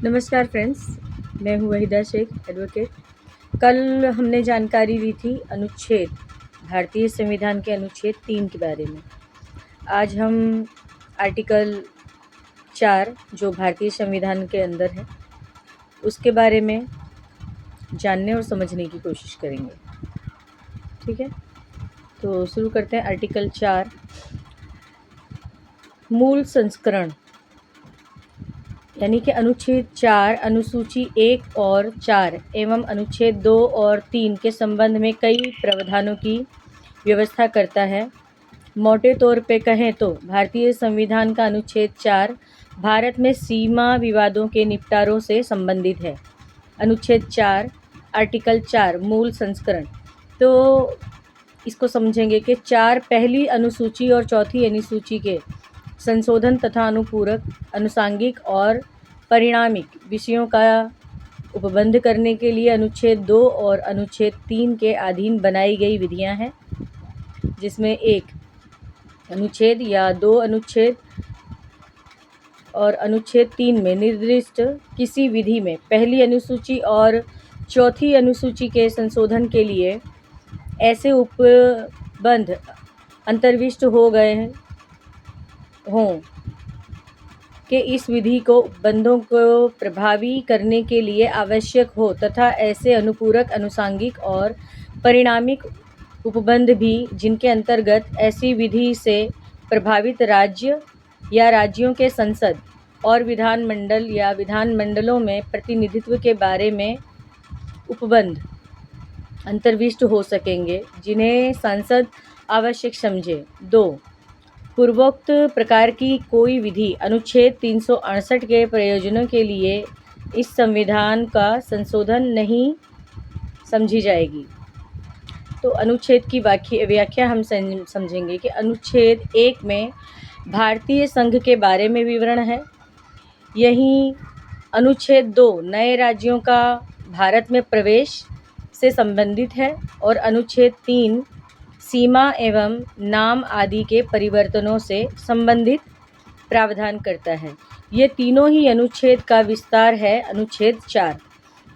नमस्कार फ्रेंड्स, मैं हूँ वहीदा शेख एडवोकेट। कल हमने जानकारी ली थी भारतीय संविधान के अनुच्छेद 3 के बारे में। आज हम आर्टिकल 4 जो भारतीय संविधान के अंदर है उसके बारे में जानने और समझने की कोशिश करेंगे। ठीक है, तो शुरू करते हैं। आर्टिकल 4 मूल संस्करण यानी कि अनुच्छेद 4 अनुसूची 1 और 4 एवं अनुच्छेद 2 और 3 के संबंध में कई प्रावधानों की व्यवस्था करता है। मोटे तौर पे कहें तो भारतीय संविधान का अनुच्छेद 4 भारत में सीमा विवादों के निपटारों से संबंधित है। अनुच्छेद 4 आर्टिकल 4 मूल संस्करण, तो इसको समझेंगे कि 4 पहली अनुसूची और चौथी अनुसूची के संशोधन तथा अनुपूरक, अनुसांगिक और परिणामिक विषयों का उपबंध करने के लिए अनुच्छेद 2 और अनुच्छेद 3 के अधीन बनाई गई विधियां हैं, जिसमें एक अनुच्छेद या 2 अनुच्छेद और अनुच्छेद 3 में निर्दिष्ट किसी विधि में पहली अनुसूची और चौथी अनुसूची के संशोधन के लिए ऐसे उपबंध अंतर्विष्ट हो गए हों कि इस विधि को उपबंधों को प्रभावी करने के लिए आवश्यक हो तथा ऐसे अनुपूरक, अनुसांगिक और परिणामिक उपबंध भी जिनके अंतर्गत ऐसी विधि से प्रभावित राज्य या राज्यों के संसद और विधानमंडल या विधानमंडलों में प्रतिनिधित्व के बारे में उपबंध अंतर्विष्ट हो सकेंगे, जिन्हें संसद आवश्यक समझे। 2. पूर्वोक्त प्रकार की कोई विधि अनुच्छेद 368 के प्रयोजनों के लिए इस संविधान का संशोधन नहीं समझी जाएगी। तो अनुच्छेद की व्याख्या हम समझेंगे कि अनुच्छेद 1 में भारतीय संघ के बारे में विवरण है। यही अनुच्छेद 2 नए राज्यों का भारत में प्रवेश से संबंधित है और अनुच्छेद 3 सीमा एवं नाम आदि के परिवर्तनों से संबंधित प्रावधान करता है। ये तीनों ही अनुच्छेद का विस्तार है। अनुच्छेद 4,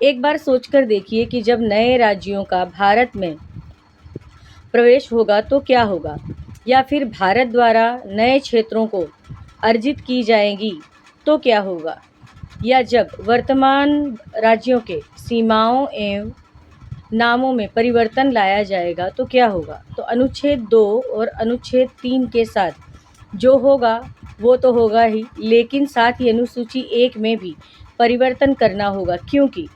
एक बार सोचकर देखिए कि जब नए राज्यों का भारत में प्रवेश होगा तो क्या होगा, या फिर भारत द्वारा नए क्षेत्रों को अर्जित की जाएंगी तो क्या होगा, या जब वर्तमान राज्यों के सीमाओं एवं नामों में परिवर्तन लाया जाएगा तो क्या होगा। तो अनुच्छेद 2 और अनुच्छेद 3 के साथ जो होगा वो तो होगा ही, लेकिन साथ ही अनुसूची 1 में भी परिवर्तन करना होगा, क्योंकि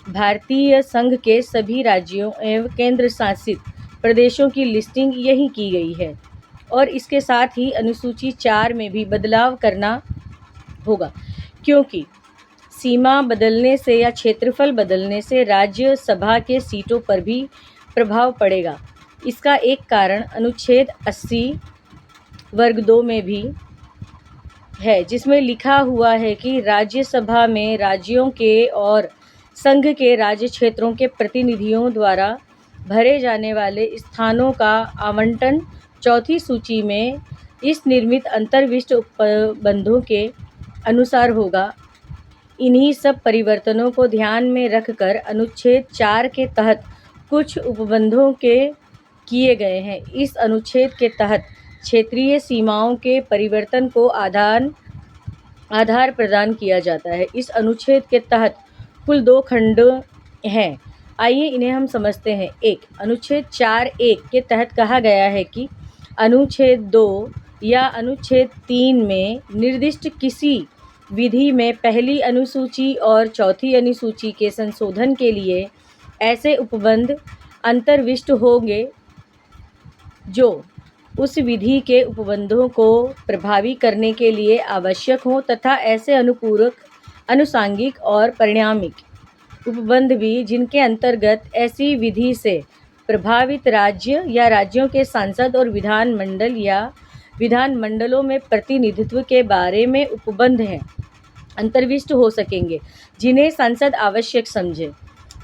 भारतीय संघ के सभी राज्यों एवं केंद्र शासित प्रदेशों की लिस्टिंग यही की गई है और इसके साथ ही अनुसूची 4 में भी बदलाव करना होगा, क्योंकि सीमा बदलने से या क्षेत्रफल बदलने से राज्यसभा के सीटों पर भी प्रभाव पड़ेगा। इसका एक कारण अनुच्छेद 80 वर्ग 2 में भी है, जिसमें लिखा हुआ है कि राज्यसभा में राज्यों के और संघ के राज्य क्षेत्रों के प्रतिनिधियों द्वारा भरे जाने वाले स्थानों का आवंटन चौथी सूची में इस निर्मित अंतर्विष्ट उपबंधों के अनुसार होगा। इन्हीं सब परिवर्तनों को ध्यान में रखकर अनुच्छेद 4 के तहत कुछ उपबंधों के किए गए हैं। इस अनुच्छेद के तहत क्षेत्रीय सीमाओं के परिवर्तन को आधार प्रदान किया जाता है। इस अनुच्छेद के तहत कुल 2 खंड हैं, आइए इन्हें हम समझते हैं। 1. अनुच्छेद 4(1) के तहत कहा गया है कि अनुच्छेद 2 या अनुच्छेद 3 में निर्दिष्ट किसी विधि में पहली अनुसूची और चौथी अनुसूची के संशोधन के लिए ऐसे उपबंध अंतर्विष्ट होंगे जो उस विधि के उपबंधों को प्रभावी करने के लिए आवश्यक हों तथा ऐसे अनुपूरक, अनुसांगिक और परिणामिक उपबंध भी जिनके अंतर्गत ऐसी विधि से प्रभावित राज्य या राज्यों के सांसद और विधानमंडल या विधानमंडलों में प्रतिनिधित्व के बारे में उपबंध हैं अंतर्विष्ट हो सकेंगे, जिन्हें संसद आवश्यक समझे।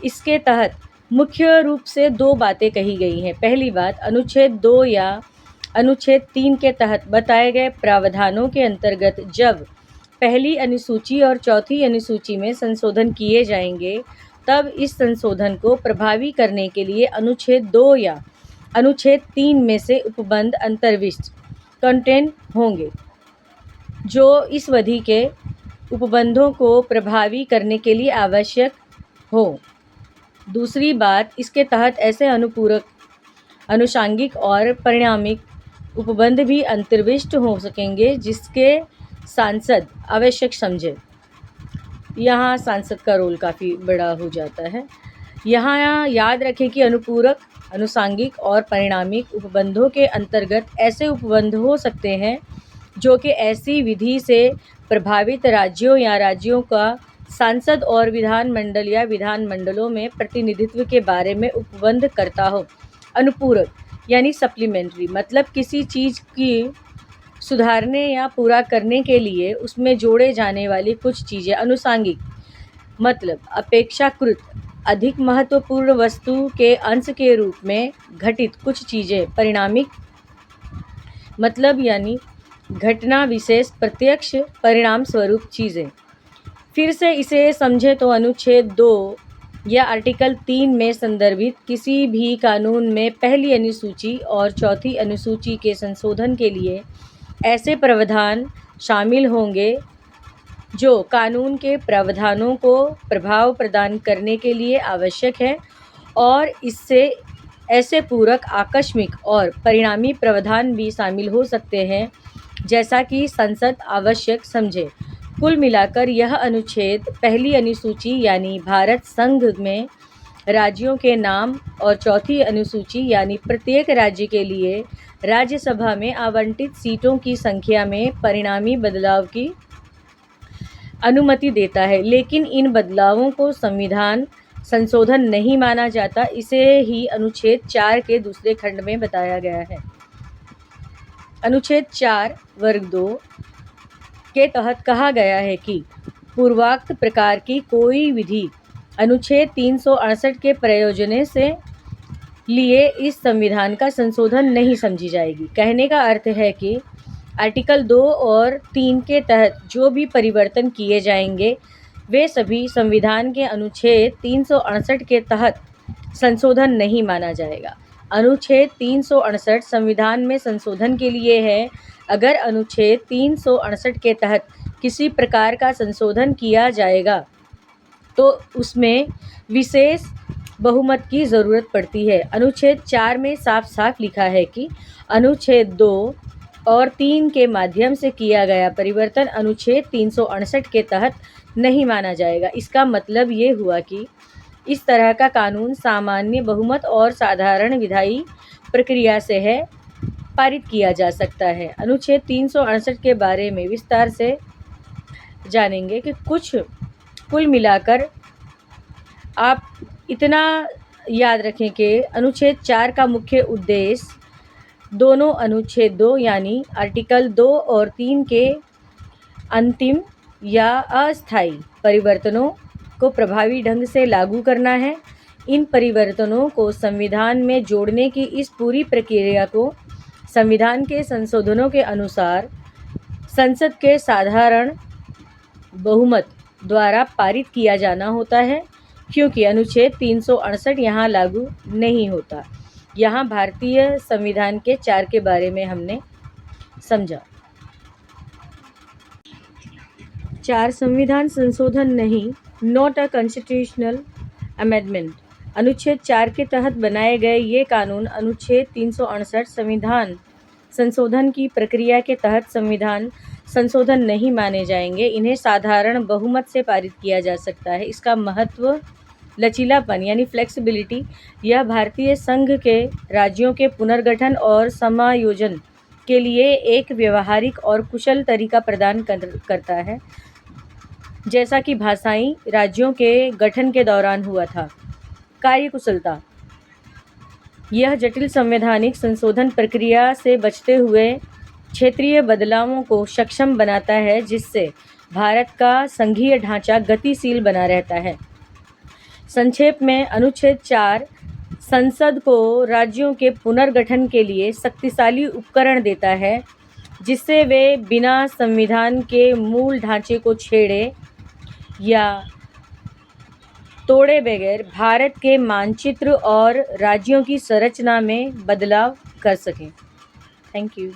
इसके तहत मुख्य रूप से 2 बातें कही गई हैं। पहली बात, अनुच्छेद 2 या अनुच्छेद 3 के तहत बताए गए प्रावधानों के अंतर्गत जब पहली अनुसूची और चौथी अनुसूची में संशोधन किए जाएंगे, तब इस संशोधन को प्रभावी करने के लिए अनुच्छेद 2 या अनुच्छेद 3 में से उपबंध अंतर्विष्ट कंटेंट होंगे, जो इस विधि के उपबंधों को प्रभावी करने के लिए आवश्यक हो। दूसरी बात, इसके तहत ऐसे अनुपूरक, अनुषांगिक और परिणामिक उपबंध भी अंतर्विष्ट हो सकेंगे जिसके सांसद आवश्यक समझे। यहाँ सांसद का रोल काफ़ी बड़ा हो जाता है। यहाँ याद रखें कि अनुपूरक, अनुषांगिक और परिणामिक उपबंधों के अंतर्गत ऐसे उपबंध हो सकते हैं जो कि ऐसी विधि से प्रभावित राज्यों या राज्यों का सांसद और विधानमंडल या विधानमंडलों में प्रतिनिधित्व के बारे में उपबंध करता हो। अनुपूरक यानी सप्लीमेंट्री, मतलब किसी चीज़ की सुधारने या पूरा करने के लिए उसमें जोड़े जाने वाली कुछ चीज़ें। अनुषांगिक मतलब अपेक्षाकृत अधिक महत्वपूर्ण वस्तु के अंश के रूप में घटित कुछ चीज़ें। परिणामिक मतलब यानी घटना विशेष प्रत्यक्ष परिणाम स्वरूप चीज़ें। फिर से इसे समझे तो अनुच्छेद 2 या आर्टिकल 3 में संदर्भित किसी भी कानून में पहली अनुसूची और चौथी अनुसूची के संशोधन के लिए ऐसे प्रावधान शामिल होंगे जो कानून के प्रावधानों को प्रभाव प्रदान करने के लिए आवश्यक है, और इससे ऐसे पूरक, आकस्मिक और परिणामी प्रावधान भी शामिल हो सकते हैं जैसा कि संसद आवश्यक समझे। कुल मिलाकर यह अनुच्छेद पहली अनुसूची यानी भारत संघ में राज्यों के नाम और चौथी अनुसूची यानी प्रत्येक राज्य के लिए राज्यसभा में आवंटित सीटों की संख्या में परिणामी बदलाव की अनुमति देता है, लेकिन इन बदलावों को संविधान संशोधन नहीं माना जाता। इसे ही अनुच्छेद 4 के दूसरे खंड में बताया गया है। अनुच्छेद 4 वर्ग 2 के तहत कहा गया है कि पूर्वोक्त प्रकार की कोई विधि अनुच्छेद 368 के प्रयोजन से लिए इस संविधान का संशोधन नहीं समझी जाएगी। कहने का अर्थ है कि आर्टिकल 2 और 3 के तहत जो भी परिवर्तन किए जाएंगे वे सभी संविधान के अनुच्छेद 368 के तहत संशोधन नहीं माना जाएगा। अनुच्छेद 368 संविधान में संशोधन के लिए है। अगर अनुच्छेद 368 के तहत किसी प्रकार का संशोधन किया जाएगा तो उसमें विशेष बहुमत की ज़रूरत पड़ती है। अनुच्छेद 4 में साफ साफ लिखा है कि अनुच्छेद 2 और 3 के माध्यम से किया गया परिवर्तन अनुच्छेद 368 के तहत नहीं माना जाएगा। इसका मतलब ये हुआ कि इस तरह का कानून सामान्य बहुमत और साधारण विधायी प्रक्रिया से है पारित किया जा सकता है। अनुच्छेद 368 के बारे में विस्तार से जानेंगे कि कुल मिलाकर आप इतना याद रखें कि अनुच्छेद 4 का मुख्य उद्देश्य दोनों अनुच्छेद 2 यानी आर्टिकल 2 और 3 के अंतिम या अस्थायी परिवर्तनों को प्रभावी ढंग से लागू करना है। इन परिवर्तनों को संविधान में जोड़ने की इस पूरी प्रक्रिया को संविधान के संशोधनों के अनुसार संसद के साधारण बहुमत द्वारा पारित किया जाना होता है, क्योंकि अनुच्छेद 368 यहाँ लागू नहीं होता। यहाँ भारतीय संविधान के 4 के बारे में हमने समझा। 4 संविधान संशोधन नहीं, नॉट अ कॉन्स्टिट्यूशनल अमेंडमेंट। अनुच्छेद 4 के तहत बनाए गए ये कानून अनुच्छेद 368 संविधान संशोधन की प्रक्रिया के तहत संविधान संशोधन नहीं माने जाएंगे। इन्हें साधारण बहुमत से पारित किया जा सकता है। इसका महत्व लचीलापन यानी फ्लेक्सिबिलिटी, यह भारतीय संघ के राज्यों के पुनर्गठन और समायोजन के लिए एक व्यवहारिक और कुशल तरीका प्रदान करता है, जैसा कि भाषाई राज्यों के गठन के दौरान हुआ था। कार्यकुशलता, यह जटिल संवैधानिक संशोधन प्रक्रिया से बचते हुए क्षेत्रीय बदलावों को सक्षम बनाता है, जिससे भारत का संघीय ढांचा गतिशील बना रहता है। संक्षेप में, अनुच्छेद 4 संसद को राज्यों के पुनर्गठन के लिए शक्तिशाली उपकरण देता है, जिससे वे बिना संविधान के मूल ढांचे को छेड़े या तोड़े बगैर भारत के मानचित्र और राज्यों की संरचना में बदलाव कर सकें। Thank you.